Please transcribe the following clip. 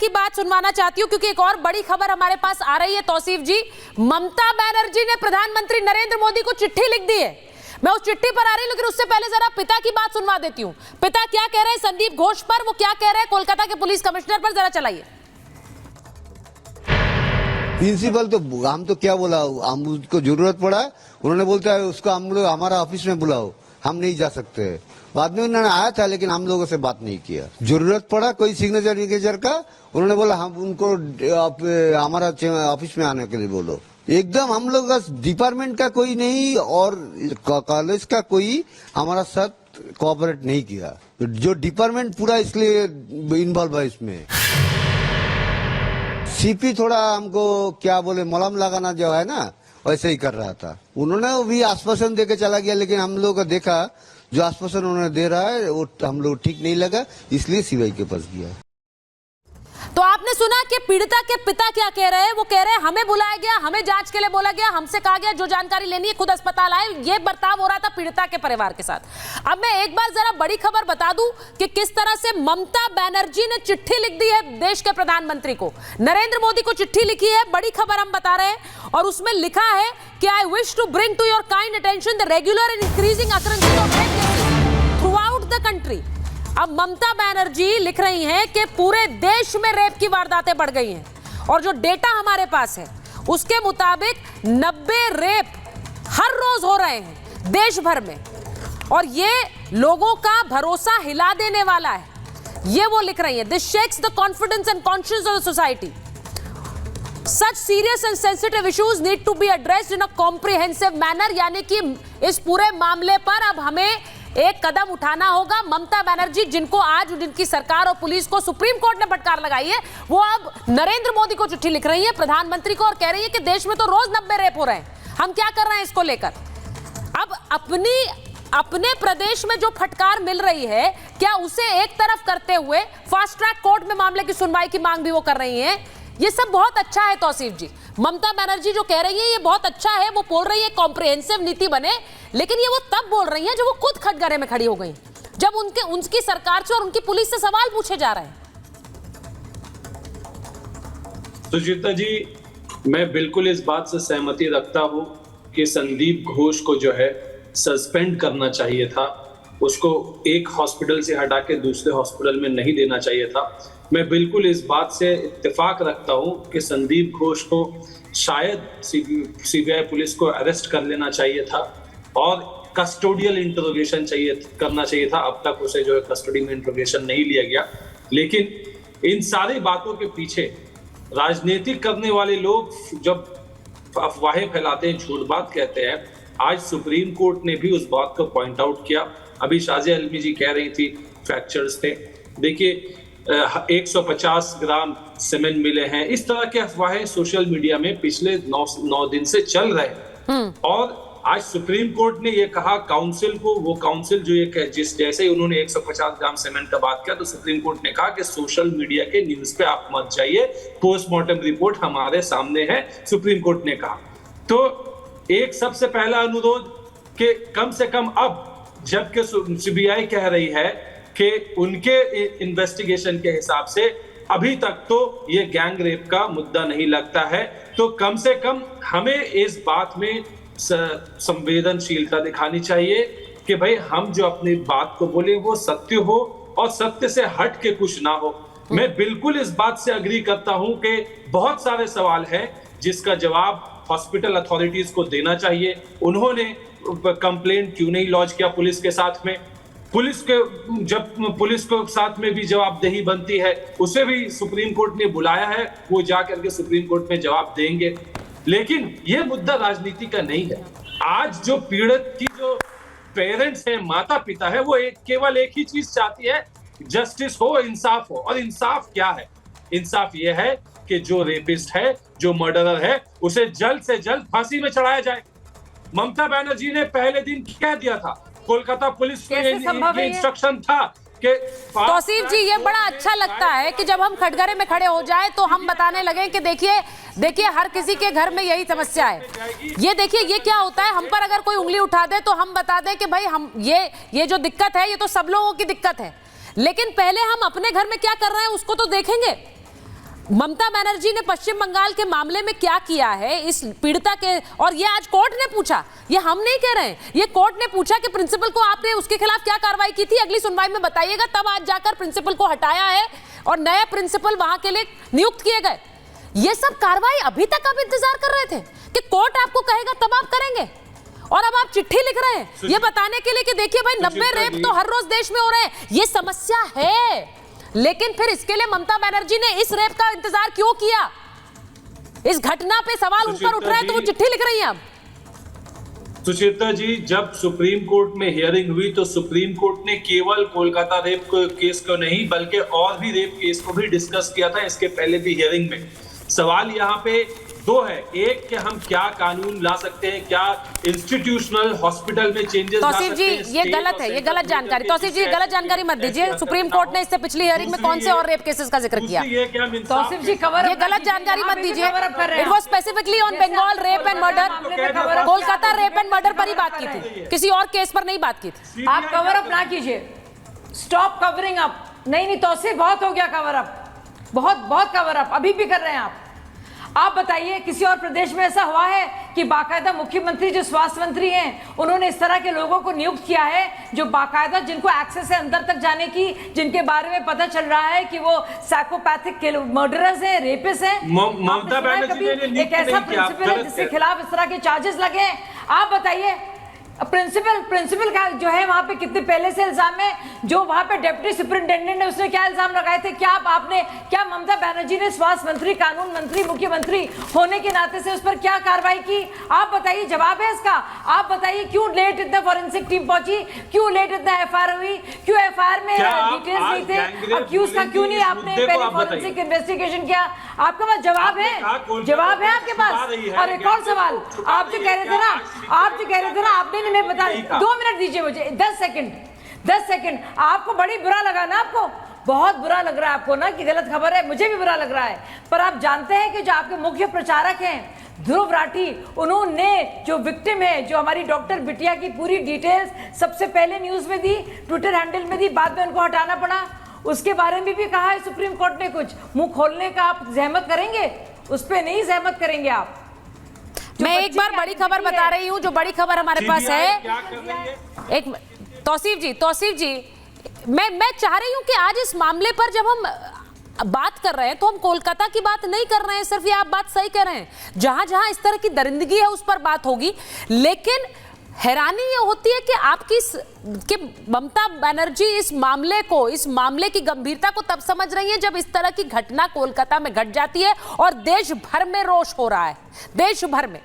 की बात सुनवाना चाहती हूं क्योंकि एक और बड़ी खबर हमारे पास आ रही है। तौसीफ जी, ममता बनर्जी ने प्रधानमंत्री नरेंद्र मोदी को चिट्ठी लिख दी है। मैं उस चिट्ठी पर आ रही हूं, लेकिन उससे पहले जरा पिता की बात सुनवा देती हूं। पिता क्या कह रहे हैं संदीप घोष पर, वो क्या कह रहे हैं कोलकाता के पुलिस कमिश्नर पर, जरा चलाइए। प्रिंसिपल तो हम तो क्या बोला, हम उसको जरूरत पड़ा उन्होंने बोलता है उसको हम लोग हमारा ऑफिस में बुलाओ, हम नहीं जा सकते। बाद में उन्होंने आया था लेकिन हम लोगों से बात नहीं किया। जरूरत पड़ा कोई सिग्नेचर विग्नेचर का, उन्होंने बोला हम उनको हमारा ऑफिस में आने के लिए बोलो। एकदम हम लोग का डिपार्टमेंट का कोई नहीं और कॉलेज का कोई हमारा साथ कोऑपरेट नहीं किया। जो डिपार्टमेंट पूरा इसलिए इन्वॉल्व है इसमें। सीपी थोड़ा हमको क्या बोले मलहम लगाना जो है ना वैसे ही कर रहा था। उन्होंने भी आश्वासन देके चला गया, लेकिन हम लोग का देखा जो आश्वासन उन्होंने दे रहा है वो हम लोग ठीक नहीं लगा, इसलिए सीबीआई के पास गया। तो आपने सुना कि पीड़िता के पिता क्या कह रहे हैं। वो कह रहे हैं हमें बुलाया गया, हमें जांच के लिए बोला गया, हमसे कहा गया जो जानकारी लेनी है खुद अस्पताल आए। ये बर्ताव हो रहा था पीड़िता के परिवार के साथ। अब मैं एक बार जरा बड़ी खबर बता दूं कि किस तरह से ममता बनर्जी ने चिट्ठी लिख दी है देश के प्रधानमंत्री को। नरेंद्र मोदी को चिट्ठी लिखी है, बड़ी खबर हम बता रहे हैं, और उसमें लिखा है कि I wish to bring to your kind attention the regular and increasing occurrences of rape cases throughout the country. अब ममता बनर्जी लिख रही हैं कि पूरे देश में रेप की वारदातें बढ़ गई हैं, और जो डेटा हमारे पास है उसके मुताबिक 90 रेप हर रोज हो रहे हैं देश भर में, और ये लोगों का भरोसा हिला देने वाला है। ये वो लिख रही है, this shakes the confidence and conscious of the society. Such serious and sensitive issues need to be addressed in a comprehensive manner। यानी कि इस पूरे मामले पर अब हमें एक कदम उठाना होगा। ममता बनर्जी, जिनको आज जिनकी सरकार और पुलिस को सुप्रीम कोर्ट ने फटकार लगाई है, वो अब नरेंद्र मोदी को चिट्ठी लिख रही है, प्रधानमंत्री को, और कह रही है कि देश में तो रोज 90 रेप हो रहे हैं, हम क्या कर रहे हैं इसको लेकर। अब अपने प्रदेश में जो फटकार मिल रही है, क्या उसे एक तरफ करते हुए फास्ट ट्रैक कोर्ट में मामले की सुनवाई की मांग भी वो कर रही है। ये सब बहुत अच्छा है तौसीफ जी। ममता बनर्जी जो कह रही है ये बहुत अच्छा है, वो बोल रही है कॉम्प्रिहेंसिव नीति बने, लेकिन ये वो तब बोल रही है जब वो खुद कटघरे में खड़ी हो गई, जब उनकी सरकार से और उनकी पुलिस से सवाल पूछे जा रहे हैं। सुजीता जी, मैं बिल्कुल इस बात से सहमति रखता हूं कि संदीप घोष को जो है सस्पेंड करना चाहिए था, उसको एक हॉस्पिटल से हटा के दूसरे हॉस्पिटल में नहीं देना चाहिए था। मैं बिल्कुल इस बात से इत्तेफाक रखता हूं कि संदीप घोष को शायद सीबीआई पुलिस को अरेस्ट कर लेना चाहिए था और कस्टोडियल इंटरोगेशन करना चाहिए था। अब तक उसे जो है कस्टडी में इंटरोगेशन नहीं लिया गया। लेकिन इन सारी बातों के पीछे राजनीतिक करने वाले लोग जब अफवाहें फैलाते हैं, झूठ बात कहते हैं, आज सुप्रीम कोर्ट ने भी उस बात को पॉइंट आउट किया। अभी शाजिया आलमी जी कह रही थी फ्रैक्चर्स थे। देखिए 150 ग्राम सीमेंट मिले हैं, इस तरह के अफवाहें सोशल मीडिया में पिछले 9 दिन से चल रहे हैं। और आज सुप्रीम कोर्ट ने ये कहा काउंसिल को, वो काउंसिल जो ये जैसे ही उन्होंने 150 ग्राम सीमेंट का बात किया तो सुप्रीम कोर्ट ने कहा कि सोशल मीडिया के न्यूज पे आप मत जाइए, पोस्टमार्टम रिपोर्ट हमारे सामने है, सुप्रीम कोर्ट ने कहा। तो एक सबसे पहला अनुरोध कि कम से कम अब जबकि सीबीआई कह रही है कि उनके इन्वेस्टिगेशन के हिसाब से अभी तक तो ये गैंग रेप का मुद्दा नहीं लगता है, तो कम से कम हमें इस बात में संवेदनशीलता दिखानी चाहिए कि भाई हम जो अपनी बात को बोले वो सत्य हो और सत्य से हट के कुछ ना हो। मैं बिल्कुल इस बात से अग्री करता हूं कि बहुत सारे सवाल हैं जिसका जवाब हॉस्पिटल अथॉरिटीज को देना चाहिए। उन्होंने कंप्लेंट क्यों नहीं लॉन्च किया पुलिस के साथ में? जब पुलिस को साथ में भी जवाबदेही बनती है, उसे भी सुप्रीम कोर्ट ने बुलाया है, वो जाकर के सुप्रीम कोर्ट में जवाब देंगे। लेकिन ये मुद्दा राजनीति का नहीं है। आज जो पीड़ित की जो पेरेंट्स हैं, माता पिता है, वो केवल एक ही चीज चाहती है, जस्टिस हो, इंसाफ हो। और इंसाफ क्या है? इंसाफ ये है कि जो रेपिस्ट है, जो मर्डरर है, उसे जल्द से जल्द फांसी में चढ़ाया जाए। ममता बनर्जी ने पहले दिन कह दिया था, कोलकाता पुलिस के इंस्ट्रक्शन था कि तौसीफ जी, ये बड़ा अच्छा लगता है कि जब हम कटघरे में खड़े हो जाए तो हम बताने लगे कि देखिए हर किसी के घर में यही समस्या है। ये देखिए ये क्या होता है, हम पर अगर कोई उंगली उठा दे तो हम बता दें कि भाई हम ये जो दिक्कत है ये तो सब लोगों की दिक्कत है, लेकिन पहले हम अपने घर में क्या कर रहे हैं उसको तो देखेंगे। ममता बनर्जी ने पश्चिम बंगाल के मामले में क्या किया है इस पीड़िता के, और ये आज कोर्ट ने पूछा, ये हम नहीं कह रहे हैं, ये कोर्ट ने पूछा कि प्रिंसिपल को आपने उसके खिलाफ क्या कार्रवाई की थी, अगली सुनवाई में बताइएगा। तब आज जाकर प्रिंसिपल को हटाया है और नए प्रिंसिपल वहां के लिए नियुक्त किए गए। ये सब कार्रवाई अभी तक आप इंतजार कर रहे थे कि कोर्ट आपको कहेगा तब आप करेंगे, और अब आप चिट्ठी लिख रहे हैं ये बताने के लिए कि देखिए भाई 90 रेप तो हर रोज देश में हो रहे हैं। ये समस्या है, लेकिन फिर इसके लिए ममता बनर्जी ने इस रेप का इंतजार क्यों किया? इस घटना पे सवाल उन पर उठ रहा है तो वो चिट्ठी लिख रही हैं अब। सुचेता जी, जब सुप्रीम कोर्ट में हियरिंग हुई तो सुप्रीम कोर्ट ने केवल कोलकाता रेप केस को नहीं बल्कि और भी रेप केस को भी डिस्कस किया था इसके पहले भी हियरिंग में। सवाल यहाँ पे दो है, एक कि हम क्या कानून ला सकते हैं, क्या इंस्टीट्यूशनल हॉस्पिटल में चेंजेस ला सकते हैं। तौसीफ जी ये गलत है, ये गलत जानकारी, तौसीफ जी गलत जानकारी मत दीजिए। सुप्रीम कोर्ट ने इससे पिछली हियरिंग में कौन से और रेप केसेस का जिक्र किया? तौसीफ जी कवर ये गलत जानकारी मत दीजिए। It was specifically on Bengal rape and murder, Kolkata rape and murder पर ही बात की थी, किसी और केस पर नहीं बात की थी। आप कवर अप ना कीजिए, स्टॉप कवरिंग अप। नहीं तौसीफ बहुत हो गया कवर अप, बहुत कवर अप अभी भी कर रहे हैं आप बताइए किसी और प्रदेश में ऐसा हुआ है कि बाकायदा मुख्यमंत्री जो स्वास्थ्य मंत्री हैं उन्होंने इस तरह के लोगों को नियुक्त किया है जो बाकायदा जिनको एक्सेस है अंदर तक जाने की, जिनके बारे में पता चल रहा है कि वो साइकोपैथिक मर्डरर्स हैं, रेपिस्ट हैं? ममता बनर्जी ने एक ऐसा प्रिंसिपल है जिसके खिलाफ इस तरह के चार्जेस लगे हैं? आप बताइए प्रिंसिपल का जो है वहां पे कितने पहले से इल्जाम है, जो वहां पे डिप्टी सुपरिटेंडेंट ने उसने क्या इल्जाम लगाए थे? क्या ममता बनर्जी ने स्वास्थ्य मंत्री, कानून मंत्री, मुख्यमंत्री होने के नाते से उस पर क्या कार्रवाई की? आप बताइए, जवाब है इसका। आप बताइए क्यों लेट इतना फॉरेंसिक टीम पहुंची, क्यों लेट इतना एफआईआर हुई, क्यों एफआईआर में डिटेल्स नहीं थे, क्यों नहीं आपने पहले फॉरेंसिक इन्वेस्टिगेशन किया? आपके पास जवाब है आपके पास। और एक और सवाल, आप जो कह रहे थे ना आपने, मैं बता 2 मिनट दीजिए मुझे, 10 सेकंड। आपको बड़ी बुरा लगा ना, आपको बहुत बुरा लग रहा है आपको ना कि गलत खबर है, मुझे भी बुरा लग रहा है। पर आप जानते हैं कि जो आपके मुख्य प्रचारक हैं ध्रुव राठी, उन्होंने जो विक्टिम है, जो हमारी डॉक्टर बिटिया की पूरी डिटेल्स सबसे पहले न्यूज में दी, ट्विटर हैंडल में दी, बाद में उनको हटाना पड़ा। उसके बारे में भी कहा है सुप्रीम कोर्ट ने कुछ। मुंह खोलने का आप जहमत करेंगे? उस पर नहीं जहमत करेंगे आप। मैं एक बार बड़ी खबर बता रही हूं, जो बड़ी खबर हमारे पास है। एक तौसीफ जी मैं चाह रही हूं कि आज इस मामले पर जब हम बात कर रहे हैं तो हम कोलकाता की बात नहीं कर रहे हैं सिर्फ, ये आप बात सही कर रहे हैं। जहां जहां इस तरह की दरिंदगी है उस पर बात होगी, लेकिन हैरानी ये होती है कि ममता बनर्जी इस मामले की गंभीरता को तब समझ रही है जब इस तरह की घटना कोलकाता में घट जाती है और देश भर में रोष हो रहा है, देश भर में।